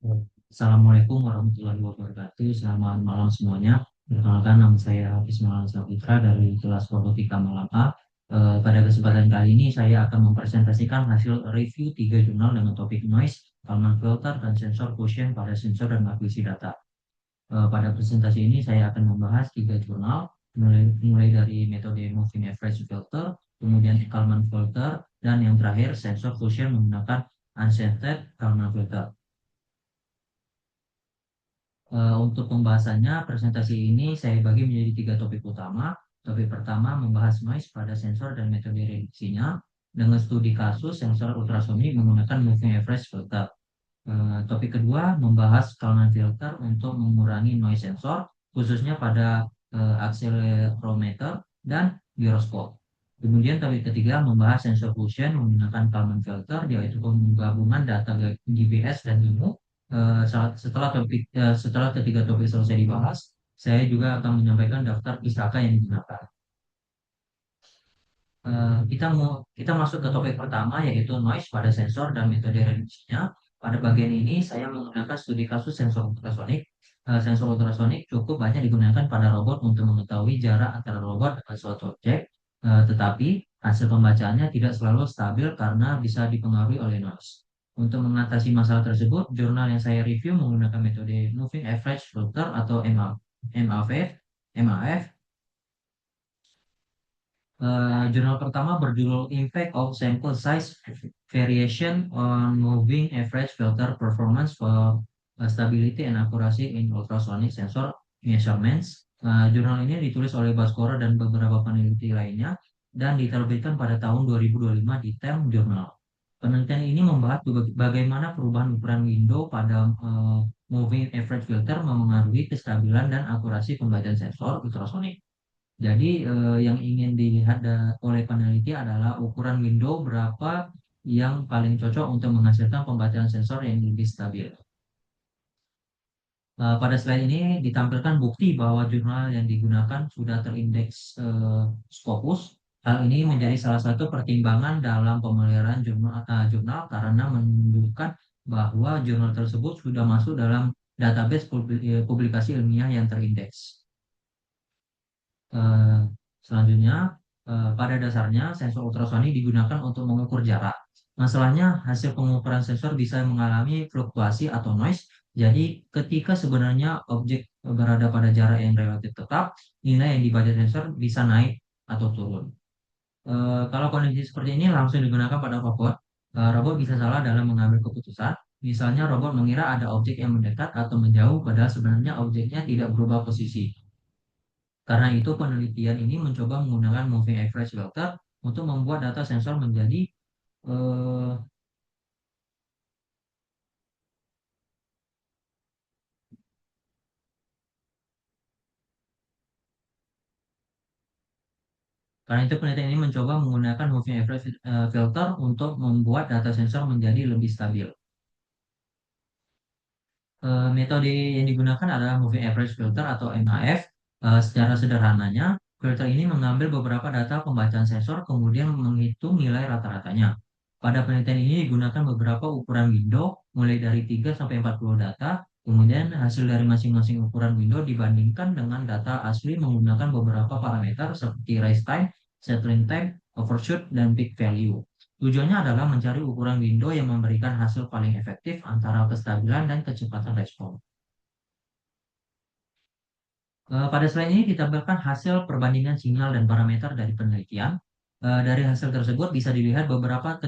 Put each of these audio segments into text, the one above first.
Assalamualaikum warahmatullahi wabarakatuh. Selamat malam semuanya. Perkenalkan nama saya Hafiz Maulana Saputra dari kelas Robotika Malam A. Pada kesempatan kali ini saya akan mempresentasikan hasil review tiga jurnal dengan topik noise, Kalman filter, dan sensor quotient pada sensor dan akuisisi data. Pada presentasi ini saya akan membahas tiga jurnal, mulai dari metode moving average filter, kemudian Kalman filter, dan yang terakhir sensor quotient menggunakan unscented Kalman filter. Untuk pembahasannya, presentasi ini saya bagi menjadi tiga topik utama. Topik pertama membahas noise pada sensor dan metode reduksinya dengan studi kasus sensor ultrasonik menggunakan moving average filter. Topik kedua membahas Kalman filter untuk mengurangi noise sensor, khususnya pada accelerometer dan giroskop. Kemudian topik ketiga membahas sensor fusion menggunakan Kalman filter, yaitu penggabungan data GPS dan IMU. Setelah ketiga topik selesai dibahas, saya juga akan menyampaikan daftar pustaka yang digunakan. Kita masuk ke topik pertama, yaitu noise pada sensor dan metode reduksinya. Pada bagian ini saya menggunakan studi kasus sensor ultrasonik. Sensor ultrasonik cukup banyak digunakan pada robot untuk mengetahui jarak antara robot dengan suatu objek, tetapi hasil pembacaannya tidak selalu stabil karena bisa dipengaruhi oleh noise. Untuk mengatasi masalah tersebut, jurnal yang saya review menggunakan metode Moving Average Filter atau MAF. Jurnal pertama berjudul Impact of Sample Size Variation on Moving Average Filter Performance for Stability and Accuracy in Ultrasonic Sensor Measurements. Jurnal ini ditulis oleh Baskoro dan beberapa peneliti lainnya dan diterbitkan pada tahun 2025 di Time Journal. Penelitian ini membahas bagaimana perubahan ukuran window pada moving average filter memengaruhi kestabilan dan akurasi pembacaan sensor ultrasonik. Jadi yang ingin dilihat oleh peneliti adalah ukuran window berapa yang paling cocok untuk menghasilkan pembacaan sensor yang lebih stabil. Pada slide ini ditampilkan bukti bahwa jurnal yang digunakan sudah terindeks Scopus. Hal ini menjadi salah satu pertimbangan dalam pemeliharaan jurnal karena menunjukkan bahwa jurnal tersebut sudah masuk dalam database publikasi ilmiah yang terindeks. Eh, Selanjutnya, pada dasarnya sensor ultrasonik digunakan untuk mengukur jarak. Masalahnya, hasil pengukuran sensor bisa mengalami fluktuasi atau noise. Jadi, ketika sebenarnya objek berada pada jarak yang relatif tetap, nilai yang dibaca sensor bisa naik atau turun. Kalau kondisi seperti ini langsung digunakan pada robot, robot bisa salah dalam mengambil keputusan. Misalnya, robot mengira ada objek yang mendekat atau menjauh, padahal sebenarnya objeknya tidak berubah posisi. Karena itu penelitian ini mencoba menggunakan moving average filter untuk membuat data sensor menjadi eh, karena itu penelitian ini mencoba menggunakan moving average filter untuk membuat data sensor menjadi lebih stabil. Metode yang digunakan adalah moving average filter atau MAF. Secara sederhananya, filter ini mengambil beberapa data pembacaan sensor kemudian menghitung nilai rata-ratanya. Pada penelitian ini digunakan beberapa ukuran window mulai dari 3 sampai 40 data. Kemudian hasil dari masing-masing ukuran window dibandingkan dengan data asli menggunakan beberapa parameter seperti rise time, settling time, overshoot, dan peak value. Tujuannya adalah mencari ukuran window yang memberikan hasil paling efektif antara kestabilan dan kecepatan respon. Pada slide ini ditampilkan hasil perbandingan sinyal dan parameter dari penelitian. Dari hasil tersebut bisa dilihat beberapa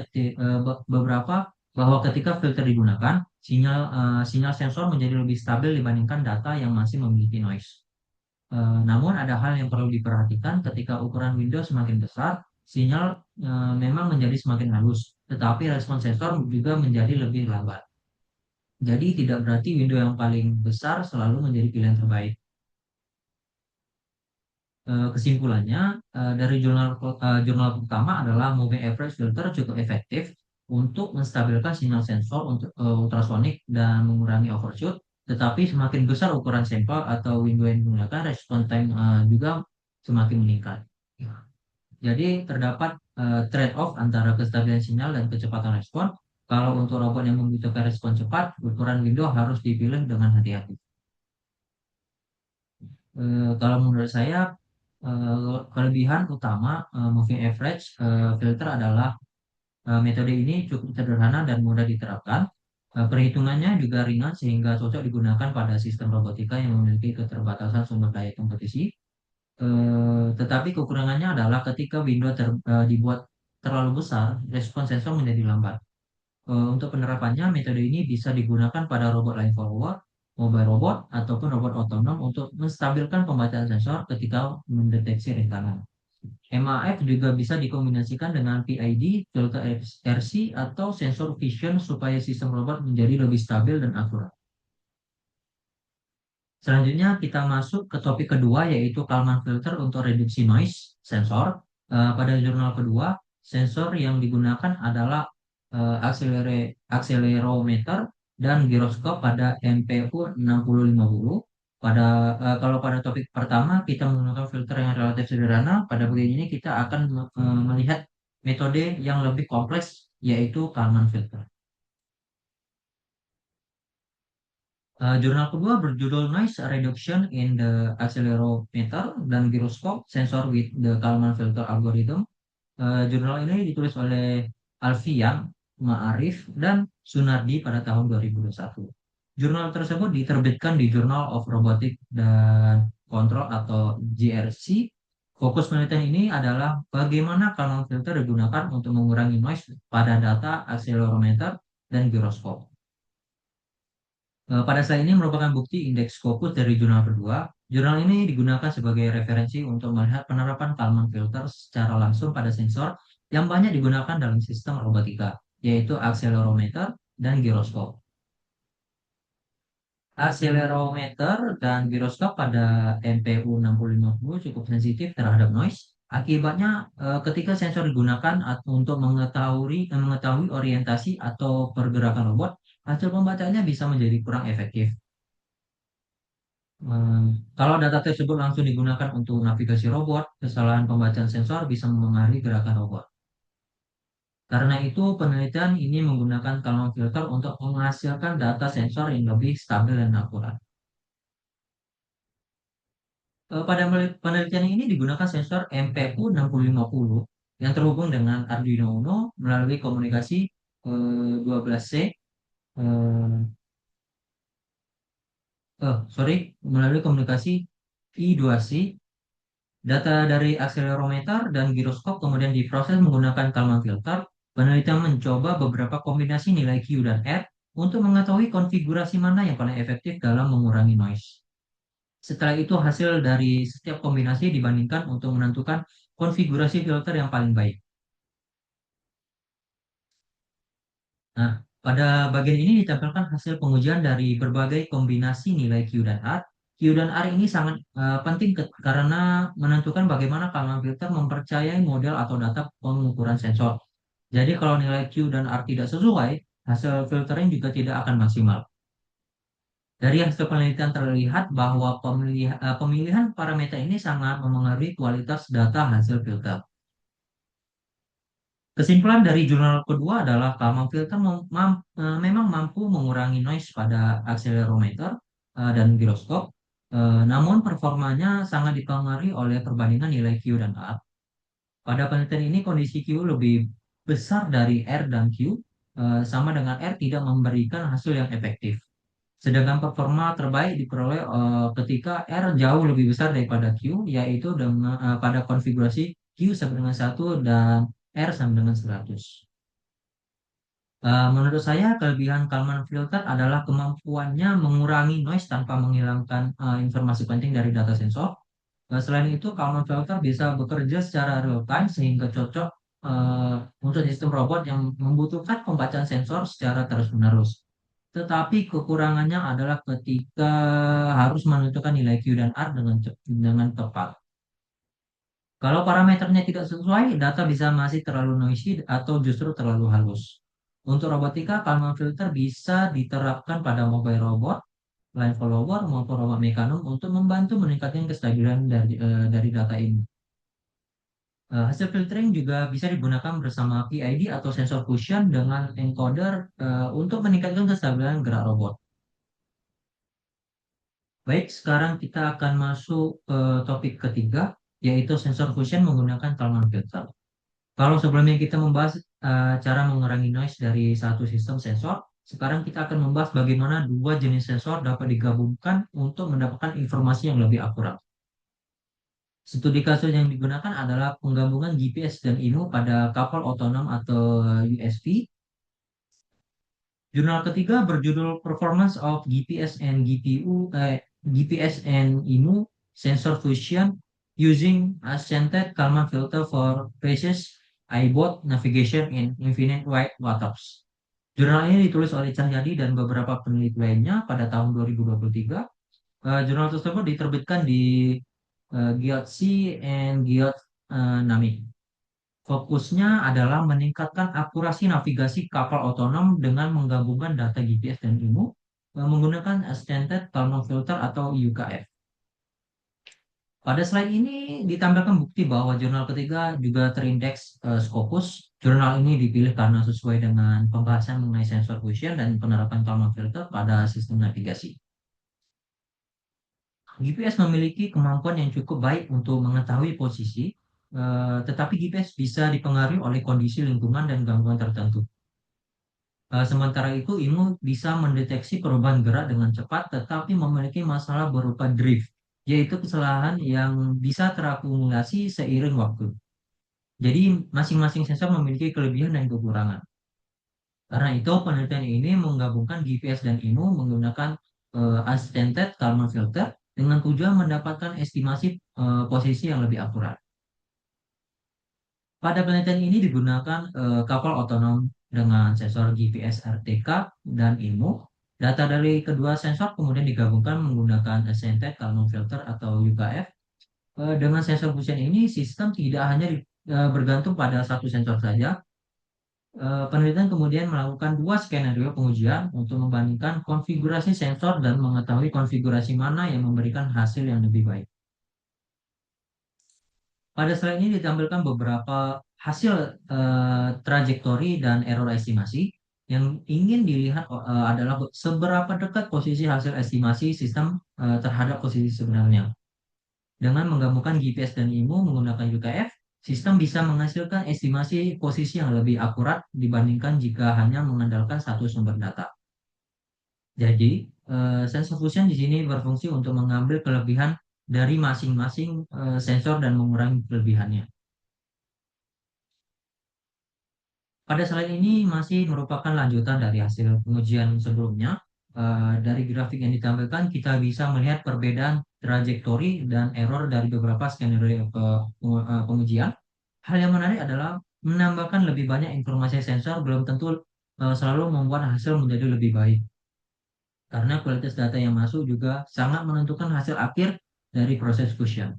bahwa ketika filter digunakan, sinyal sensor menjadi lebih stabil dibandingkan data yang masih memiliki noise. Namun ada hal yang perlu diperhatikan ketika ukuran window semakin besar, sinyal memang menjadi semakin halus, tetapi respon sensor juga menjadi lebih lambat. Jadi tidak berarti window yang paling besar selalu menjadi pilihan terbaik. Kesimpulannya, dari jurnal pertama adalah moving average filter cukup efektif untuk menstabilkan sinyal sensor untuk ultrasonik dan mengurangi overshoot. Tetapi semakin besar ukuran sampel atau window yang digunakan, respon time juga semakin meningkat. Jadi terdapat trade-off antara kestabilan sinyal dan kecepatan respon. Kalau untuk robot yang membutuhkan respon cepat, ukuran window harus dipilih dengan hati-hati. Kalau menurut saya, kelebihan utama moving average filter adalah metode ini cukup sederhana dan mudah diterapkan. Perhitungannya juga ringan sehingga cocok digunakan pada sistem robotika yang memiliki keterbatasan sumber daya kompetisi. Tetapi kekurangannya adalah ketika window dibuat terlalu besar, respon sensor menjadi lambat. Untuk penerapannya, metode ini bisa digunakan pada robot line forward, mobile robot, ataupun robot otonom untuk menstabilkan pembacaan sensor ketika mendeteksi rintangan. MAF juga bisa dikombinasikan dengan PID, filter RC, atau sensor vision supaya sistem robot menjadi lebih stabil dan akurat. Selanjutnya kita masuk ke topik kedua yaitu Kalman filter untuk reduksi noise sensor. Pada jurnal kedua, sensor yang digunakan adalah akselerometer dan giroskop pada MPU 6050. Kalau pada topik pertama kita menggunakan filter yang relatif sederhana, pada bagian ini kita akan melihat metode yang lebih kompleks yaitu Kalman filter. Jurnal kedua berjudul Noise Reduction in the Accelerometer dan Gyroscope Sensor with the Kalman Filter Algorithm. Jurnal ini ditulis oleh Alfian, Ma'arif, dan Sunardi pada tahun 2021. Jurnal tersebut diterbitkan di Journal of Robotics dan Control atau JRC. Fokus penelitian ini adalah bagaimana Kalman filter digunakan untuk mengurangi noise pada data accelerometer dan gyroscope. Pada slide ini merupakan bukti indeks Scopus dari jurnal kedua. Jurnal ini digunakan sebagai referensi untuk melihat penerapan Kalman filter secara langsung pada sensor yang banyak digunakan dalam sistem robotika, yaitu accelerometer dan gyroscope. Accelerometer dan gyroscope pada MPU 6050 cukup sensitif terhadap noise. Akibatnya, ketika sensor digunakan untuk mengetahui orientasi atau pergerakan robot, hasil pembacaannya bisa menjadi kurang efektif. Hmm, Kalau data tersebut langsung digunakan untuk navigasi robot, kesalahan pembacaan sensor bisa mempengaruhi gerakan robot. Karena itu, penelitian ini menggunakan Kalman filter untuk menghasilkan data sensor yang lebih stabil dan akurat. Pada penelitian ini digunakan sensor MPU 6050 yang terhubung dengan Arduino Uno melalui komunikasi 12C, melalui komunikasi I2C. Data dari akselerometer dan giroskop kemudian diproses menggunakan Kalman filter. Penelitian mencoba beberapa kombinasi nilai Q dan R untuk mengetahui konfigurasi mana yang paling efektif dalam mengurangi noise. Setelah itu hasil dari setiap kombinasi dibandingkan untuk menentukan konfigurasi filter yang paling baik. Nah, pada bagian ini ditampilkan hasil pengujian dari berbagai kombinasi nilai Q dan R. Q dan R ini sangat penting karena menentukan bagaimana Kalman filter mempercayai model atau data pengukuran sensor. Jadi kalau nilai Q dan R tidak sesuai, hasil filtering juga tidak akan maksimal. Dari hasil penelitian terlihat bahwa pemilihan parameter ini sangat memengaruhi kualitas data hasil filter. Kesimpulan dari jurnal kedua adalah Kalman filter memang mampu mengurangi noise pada akselerometer dan giroskop, namun performanya sangat dipengaruhi oleh perbandingan nilai Q dan R. Pada penelitian ini kondisi Q lebih besar dari R dan Q, sama dengan R tidak memberikan hasil yang efektif. Sedangkan performa terbaik diperoleh ketika R jauh lebih besar daripada Q, yaitu pada konfigurasi Q sama dengan 1 dan R sama dengan 100. Menurut saya, kelebihan Kalman filter adalah kemampuannya mengurangi noise tanpa menghilangkan informasi penting dari data sensor. Selain itu, Kalman filter bisa bekerja secara real time sehingga cocok untuk sistem robot yang membutuhkan pembacaan sensor secara terus-menerus. Tetapi kekurangannya adalah ketika harus menentukan nilai Q dan R dengan tepat. Kalau parameternya tidak sesuai, data bisa masih terlalu noisy atau justru terlalu halus. Untuk robotika, Kalman filter bisa diterapkan pada mobile robot, line follower, maupun robot mekanik untuk membantu meningkatkan kestabilan dari data ini. Hasil filtering juga bisa digunakan bersama PID atau sensor fusion dengan encoder untuk meningkatkan kestabilan gerak robot. Baik, sekarang kita akan masuk ke topik ketiga, yaitu sensor fusion menggunakan Kalman filter. Kalau sebelumnya kita membahas cara mengurangi noise dari satu sistem sensor, sekarang kita akan membahas bagaimana dua jenis sensor dapat digabungkan untuk mendapatkan informasi yang lebih akurat. Studi kasus yang digunakan adalah penggabungan GPS dan IMU pada kapal otonom atau USV. Jurnal ketiga berjudul Performance of GPS and IMU Sensor Fusion Using Scented Kalman Filter for Precise iBot Navigation in Infinite Wide Waters. Jurnal ini ditulis oleh Cahyadi dan beberapa peneliti lainnya pada tahun 2023. Jurnal tersebut diterbitkan di Gyotsi and Gyot Nami. Fokusnya adalah meningkatkan akurasi navigasi kapal otonom dengan menggabungkan data GPS dan IMU menggunakan Extended Kalman Filter atau UKF. Pada slide ini ditampilkan bukti bahwa jurnal ketiga juga terindeks Scopus. Jurnal ini dipilih karena sesuai dengan pembahasan mengenai sensor fusion dan penerapan Kalman Filter pada sistem navigasi. GPS memiliki kemampuan yang cukup baik untuk mengetahui posisi, tetapi GPS bisa dipengaruhi oleh kondisi lingkungan dan gangguan tertentu. Sementara itu, IMU bisa mendeteksi perubahan gerak dengan cepat, tetapi memiliki masalah berupa drift, yaitu kesalahan yang bisa terakumulasi seiring waktu. Jadi, masing-masing sensor memiliki kelebihan dan kekurangan. Karena itu, penelitian ini menggabungkan GPS dan IMU menggunakan Unstandard Kalman Filter dengan tujuan mendapatkan estimasi posisi yang lebih akurat. Pada penelitian ini digunakan kapal otonom dengan sensor GPS RTK dan IMU. Data dari kedua sensor kemudian digabungkan menggunakan Scented Kalman Filter atau UKF. Dengan sensor fusion ini, sistem tidak hanya bergantung pada satu sensor saja. Penelitian kemudian melakukan dua skenario pengujian untuk membandingkan konfigurasi sensor dan mengetahui konfigurasi mana yang memberikan hasil yang lebih baik. Pada slide ini ditampilkan beberapa hasil trajektori dan error estimasi. Yang ingin dilihat adalah seberapa dekat posisi hasil estimasi sistem terhadap posisi sebenarnya. Dengan menggabungkan GPS dan IMU menggunakan UKF, sistem bisa menghasilkan estimasi posisi yang lebih akurat dibandingkan jika hanya mengandalkan satu sumber data. Jadi, sensor fusion di sini berfungsi untuk mengambil kelebihan dari masing-masing sensor dan mengurangi kelebihannya. Pada slide ini masih merupakan lanjutan dari hasil pengujian sebelumnya. Dari grafik yang ditampilkan, kita bisa melihat perbedaan trajektori dan error dari beberapa skenario pengujian. Hal yang menarik adalah menambahkan lebih banyak informasi sensor belum tentu selalu membuat hasil menjadi lebih baik. Karena kualitas data yang masuk juga sangat menentukan hasil akhir dari proses fusion.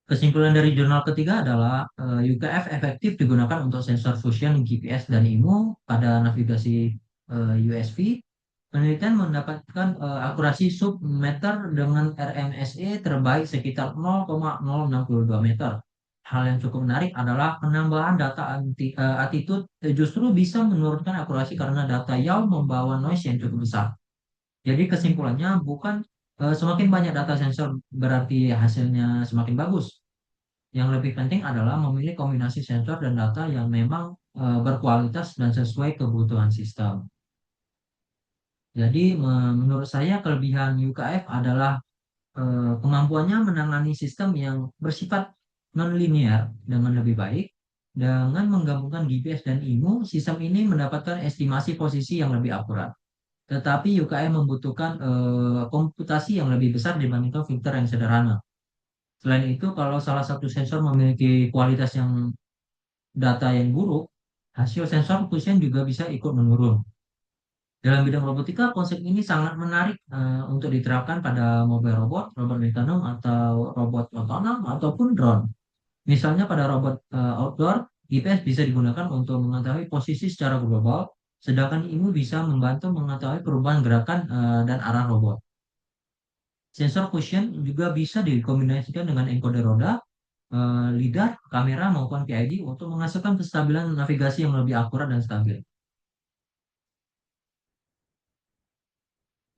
Kesimpulan dari jurnal ketiga adalah UKF efektif digunakan untuk sensor fusion GPS dan IMU pada navigasi USV. Penelitian mendapatkan akurasi sub-meter dengan RMSE terbaik sekitar 0,062 meter. Hal yang cukup menarik adalah penambahan data attitude justru bisa menurunkan akurasi karena data yaw membawa noise yang cukup besar. Jadi kesimpulannya bukan semakin banyak data sensor berarti hasilnya semakin bagus. Yang lebih penting adalah memilih kombinasi sensor dan data yang memang berkualitas dan sesuai kebutuhan sistem. Jadi menurut saya kelebihan UKF adalah kemampuannya menangani sistem yang bersifat non-linear dengan lebih baik. Dengan menggabungkan GPS dan IMU, sistem ini mendapatkan estimasi posisi yang lebih akurat. Tetapi UKF membutuhkan komputasi yang lebih besar dibandingkan filter yang sederhana. Selain itu, kalau salah satu sensor memiliki kualitas yang data yang buruk, hasil sensor fusion juga bisa ikut menurun. Dalam bidang robotika, konsep ini sangat menarik untuk diterapkan pada mobile robot, robot mekanom, atau robot otonom, ataupun drone. Misalnya pada robot outdoor, GPS bisa digunakan untuk mengetahui posisi secara global, sedangkan IMU bisa membantu mengetahui perubahan gerakan dan arah robot. Sensor fusion juga bisa dikombinasikan dengan encoder roda LiDAR, kamera maupun PID untuk menghasilkan kestabilan navigasi yang lebih akurat dan stabil.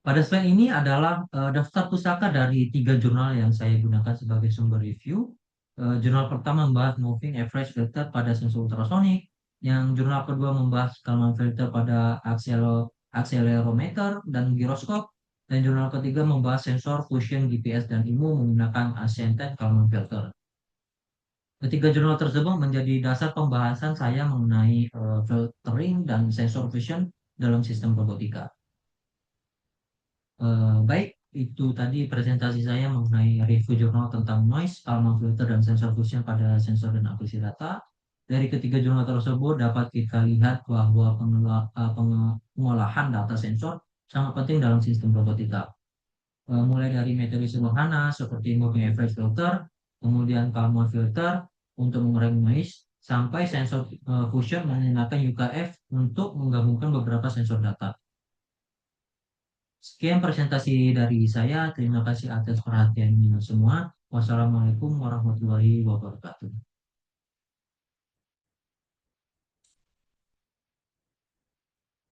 Pada slide ini adalah daftar pustaka dari tiga jurnal yang saya gunakan sebagai sumber review. Jurnal pertama membahas moving average filter pada sensor ultrasonik, yang jurnal kedua membahas Kalman filter pada akselerometer dan giroskop, dan jurnal ketiga membahas sensor fusion GPS dan IMU menggunakan Ascended Kalman filter. Ketiga jurnal tersebut menjadi dasar pembahasan saya mengenai filtering dan sensor fusion dalam sistem robotika. Baik, itu tadi presentasi saya mengenai review jurnal tentang noise, Kalman filter, dan sensor fusion pada sensor dan akuisisi data. Dari ketiga jurnal tersebut dapat kita lihat bahwa pengolahan data sensor sangat penting dalam sistem robotika. Mulai dari metode sederhana seperti moving average filter, kemudian Kalman filter untuk mengurangi noise, sampai sensor fusion menggunakan UKF untuk menggabungkan beberapa sensor data. Sekian presentasi dari saya. Terima kasih atas perhatiannya semua. Wassalamualaikum warahmatullahi wabarakatuh.